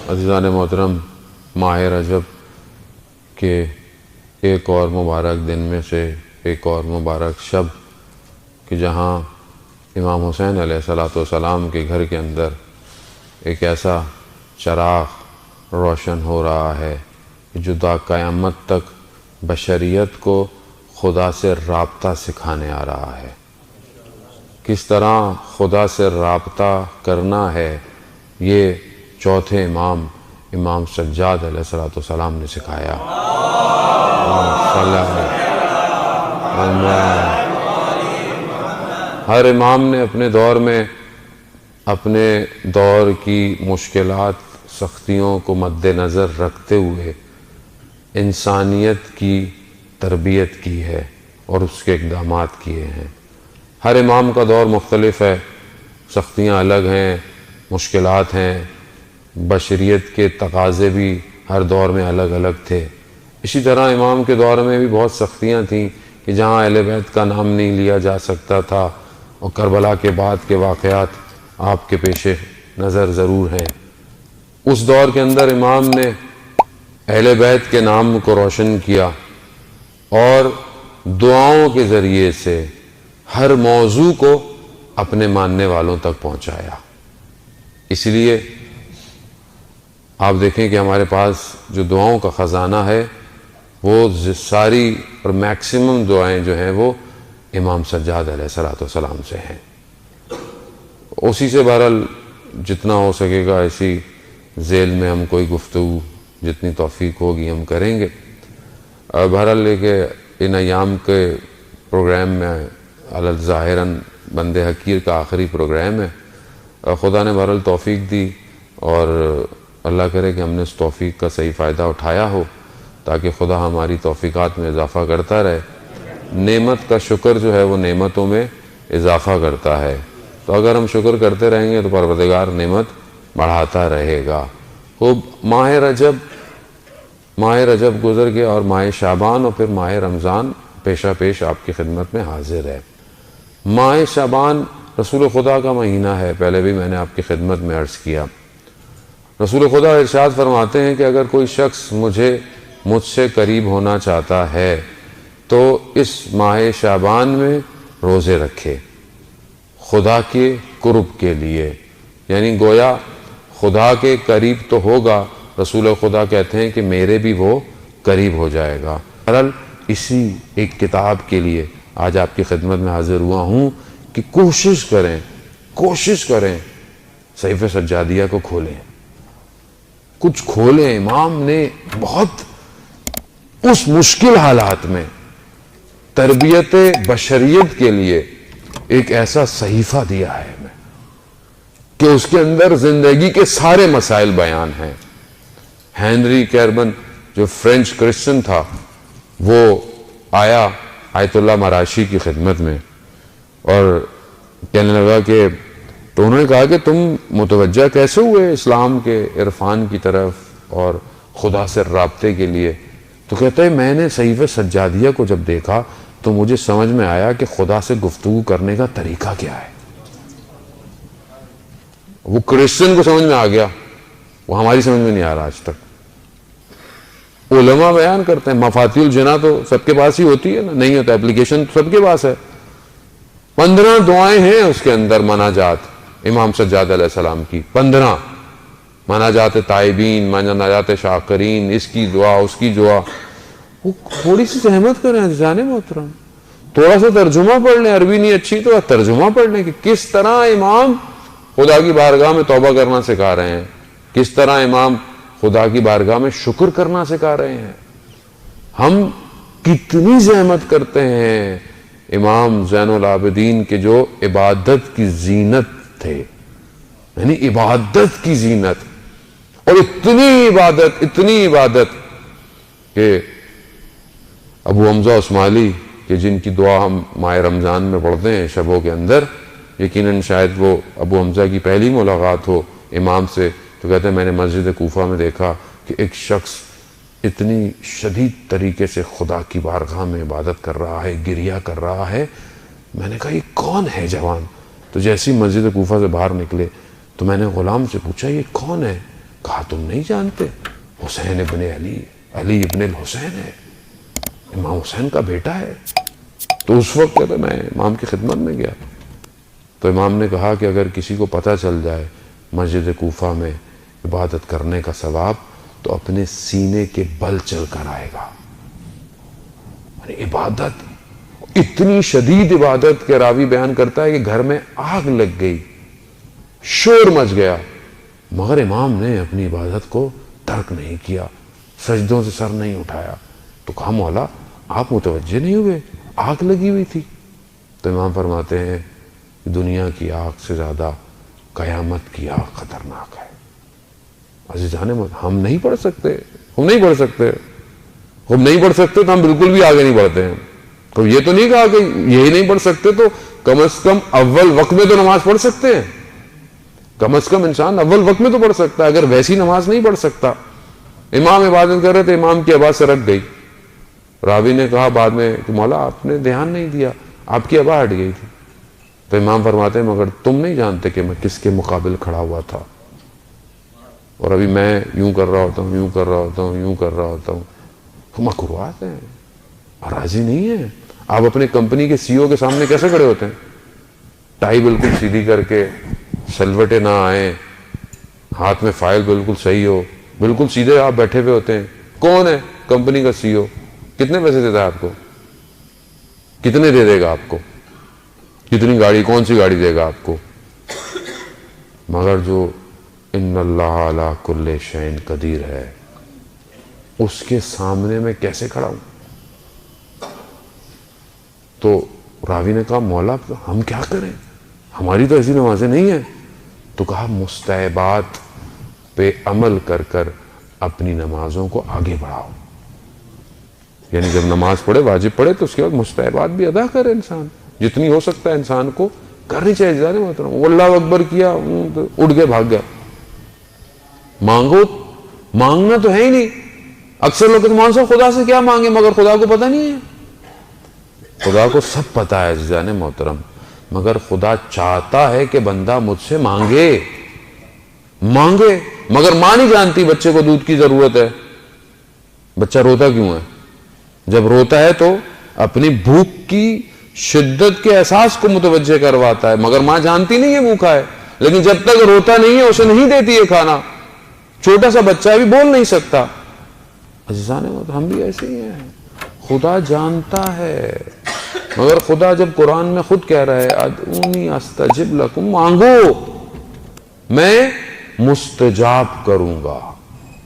عزیزان محترم، ماہ رجب کے ایک اور مبارک دن میں سے ایک اور مبارک شب کہ جہاں امام حسین علیہ السلام کے گھر کے اندر ایک ایسا چراغ روشن ہو رہا ہے جو تا قیامت تک بشریت کو خدا سے رابطہ سکھانے آ رہا ہے۔ کس طرح خدا سے رابطہ کرنا ہے یہ چوتھے امام سجاد علیہ السلام نے سکھایا۔ ہر امام نے اپنے دور میں اپنے دور کی مشکلات سختیوں کو مد نظر رکھتے ہوئے انسانیت کی تربیت کی ہے اور اس کے اقدامات کیے ہیں۔ ہر امام کا دور مختلف ہے، سختیاں الگ ہیں، مشکلات ہیں، بشریت کے تقاضے بھی ہر دور میں الگ الگ تھے۔ اسی طرح امام کے دور میں بھی بہت سختیاں تھیں کہ جہاں اہل بیت کا نام نہیں لیا جا سکتا تھا، اور کربلا کے بعد کے واقعات آپ کے پیش نظر ضرور ہیں۔ اس دور کے اندر امام نے اہل بیت کے نام کو روشن کیا اور دعاؤں کے ذریعے سے ہر موضوع کو اپنے ماننے والوں تک پہنچایا۔ اس لیے آپ دیکھیں کہ ہمارے پاس جو دعاؤں کا خزانہ ہے وہ ساری اور میکسیمم دعائیں جو ہیں وہ امام سجاد علیہ السلام سے ہیں۔ اسی سے بہرحال جتنا ہو سکے گا اسی ذیل میں ہم کوئی گفتگو جتنی توفیق ہوگی ہم کریں گے۔ بہرحال لے کے ان ایام کے پروگرام میں ظاہراً بند حقیر کا آخری پروگرام ہے۔ خدا نے بہرحال توفیق دی اور اللہ کرے کہ ہم نے اس توفیق کا صحیح فائدہ اٹھایا ہو تاکہ خدا ہماری توفیقات میں اضافہ کرتا رہے۔ نعمت کا شکر جو ہے وہ نعمتوں میں اضافہ کرتا ہے، تو اگر ہم شکر کرتے رہیں گے تو پروردگار نعمت بڑھاتا رہے گا۔ خوب ماہ رجب گزر گیا اور ماہ شعبان اور پھر ماہ رمضان پیشہ پیش آپ کی خدمت میں حاضر ہے۔ ماہ شعبان رسول خدا کا مہینہ ہے، پہلے بھی میں نے آپ کی خدمت میں عرض کیا۔ رسول خدا ارشاد فرماتے ہیں کہ اگر کوئی شخص مجھ سے قریب ہونا چاہتا ہے تو اس ماہ شعبان میں روزے رکھے خدا کے قرب کے لیے، یعنی گویا خدا کے قریب تو ہوگا، رسول خدا کہتے ہیں کہ میرے بھی وہ قریب ہو جائے گا۔ بہرحال اسی ایک کتاب کے لیے آج آپ کی خدمت میں حاضر ہوا ہوں کہ کوشش کریں صحیفہ سجادیہ کو کھولیں، کچھ کھولیں۔ امام نے بہت اس مشکل حالات میں تربیت بشریت کے لیے ایک ایسا صحیفہ دیا ہے ہمیں کہ اس کے اندر زندگی کے سارے مسائل بیان ہیں۔ ہینری کیربن جو فرینچ کرسچن تھا وہ آیا آیت اللہ مراشی کی خدمت میں اور کہنے لگا کہ تو انہوں نے کہا کہ تم متوجہ کیسے ہوئے اسلام کے عرفان کی طرف اور خدا سے رابطے کے لیے؟ تو کہتا ہے میں نے صحیفہ سجادیہ کو جب دیکھا تو مجھے سمجھ میں آیا کہ خدا سے گفتگو کرنے کا طریقہ کیا ہے۔ وہ کرسچن کو سمجھ میں آ گیا، وہ ہماری سمجھ میں نہیں آ رہا آج تک۔ علماء بیان کرتے ہیں مفاتیح الجناح تو سب کے پاس ہی ہوتی ہے نا، نہیں ہوتا اپلیکیشن سب کے پاس ہے۔ 15 دعائیں ہیں اس کے اندر مناجات امام سجاد علیہ السلام کی، 15 مناجات تائبین، مناجات شاکرین، اس کی دعا اس کی دعا۔ وہ تھوڑی سی زحمت کریں عزیزان محترم، تھوڑا سا ترجمہ پڑھ لیں، عربی نہیں اچھی تو ترجمہ پڑھ لیں کہ کس طرح امام خدا کی بارگاہ میں توبہ کرنا سکھا رہے ہیں، کس طرح امام خدا کی بارگاہ میں شکر کرنا سکھا رہے ہیں۔ ہم کتنی زحمت کرتے ہیں امام زین العابدین کے جو عبادت کی زینت تھے، یعنی عبادت کی زینت، اور اتنی عبادت کہ ابو حمزہ عثمالی کہ جن کی دعا ہم ماہ رمضان میں پڑھتے ہیں شبوں کے اندر، یقیناً شاید وہ ابو حمزہ کی پہلی ملاقات ہو امام سے، تو کہتے ہیں میں نے مسجد کوفہ میں دیکھا کہ ایک شخص اتنی شدید طریقے سے خدا کی بارگاہ میں عبادت کر رہا ہے، گریہ کر رہا ہے۔ میں نے کہا یہ کون ہے جوان؟ تو جیسی مسجد کوفہ سے باہر نکلے تو میں نے غلام سے پوچھا یہ کون ہے؟ کہا تم نہیں جانتے حسین ابن علی، علی ابن الحسین ہے، امام حسین کا بیٹا ہے۔ تو اس وقت کہتا میں امام کی خدمت میں گیا تو امام نے کہا کہ اگر کسی کو پتہ چل جائے مسجد کوفہ میں عبادت کرنے کا ثواب تو اپنے سینے کے بل چل کر آئے گا۔ یعنی عبادت اتنی شدید عبادت کے راوی بیان کرتا ہے کہ گھر میں آگ لگ گئی، شور مچ گیا، مگر امام نے اپنی عبادت کو ترک نہیں کیا، سجدوں سے سر نہیں اٹھایا۔ تو کہا مولا آپ متوجہ نہیں ہوئے، آگ لگی ہوئی تھی؟ تو امام فرماتے ہیں کہ دنیا کی آگ سے زیادہ قیامت کی آگ خطرناک ہے۔ عزیزان ہم نہیں پڑھ سکتے، ہم نہیں پڑھ سکتے تو ہم بالکل بھی آگے نہیں بڑھتے ہیں۔ تو یہ تو نہیں کہا کہ یہی نہیں پڑھ سکتے تو کم از کم اول وقت میں تو نماز پڑھ سکتے ہیں، کم از کم انسان اول وقت میں تو پڑھ سکتا ہے، اگر ویسی نماز نہیں پڑھ سکتا۔ امام عبادت کر رہے تھے، امام کی آواز سرک گئی، راوی نے کہا بعد میں کہ مولا آپ نے دھیان نہیں دیا، آپ کی آواز ہٹ گئی تھی۔ تو امام فرماتے ہیں مگر تم نہیں جانتے کہ میں کس کے مقابل کھڑا ہوا تھا، اور ابھی میں یوں کر رہا ہوتا ہوں، یوں کر رہا ہوتا ہوں، یوں کر رہا ہوتا ہوں۔ مکروہات ہیں، راضی نہیں ہے۔ آپ اپنے کمپنی کے سی او کے سامنے کیسے کھڑے ہوتے ہیں؟ ٹائی بالکل سیدھی کر کے، سلوٹے نہ آئیں، ہاتھ میں فائل بالکل صحیح ہو، بالکل سیدھے آپ بیٹھے ہوئے ہوتے ہیں۔ کون ہے کمپنی کا سی او؟ کتنے پیسے دیتا ہے آپ کو؟ کتنے دے دے گا آپ کو؟ کتنی گاڑی، کون سی گاڑی دے گا آپ کو؟ مگر جو ان اللہ علی کل شیء قدیر ہے، اس کے سامنے میں کیسے کھڑا ہوں؟ تو راوی نے کہا مولا ہم کیا کریں، ہماری تو ایسی نمازیں نہیں ہیں۔ تو کہا مستحبات پہ عمل کر کر اپنی نمازوں کو آگے بڑھاؤ، یعنی جب نماز پڑھے، واجب پڑھے، تو اس کے بعد مستحبات بھی ادا کرے انسان، جتنی ہو سکتا ہے انسان کو کرنی چاہیے۔ جانے محترم وہ اللہ اکبر کیا، اٹھ کے بھاگ گیا۔ مانگو، مانگنا تو ہے ہی نہیں۔ اکثر لوگ مان صاحب خدا سے کیا مانگے، مگر خدا کو پتہ نہیں ہے۔ خدا کو سب پتا ہے عزیزان محترم، مگر خدا چاہتا ہے کہ بندہ مجھ سے مانگے، مگر ماں نہیں جانتی بچے کو دودھ کی ضرورت ہے۔ بچہ روتا کیوں ہے؟ جب روتا ہے تو اپنی بھوک کی شدت کے احساس کو متوجہ کرواتا ہے، مگر ماں جانتی نہیں ہے بھوکا ہے، لیکن جب تک روتا نہیں ہے اسے نہیں دیتی ہے کھانا۔ چھوٹا سا بچہ بھی بول نہیں سکتا۔ عزیزان ہم بھی ایسے ہی ہیں، خدا جانتا ہے، مگر خدا جب قرآن میں خود کہہ رہا ہے ادعونی استجب لکم، مانگو میں مستجاب کروں گا۔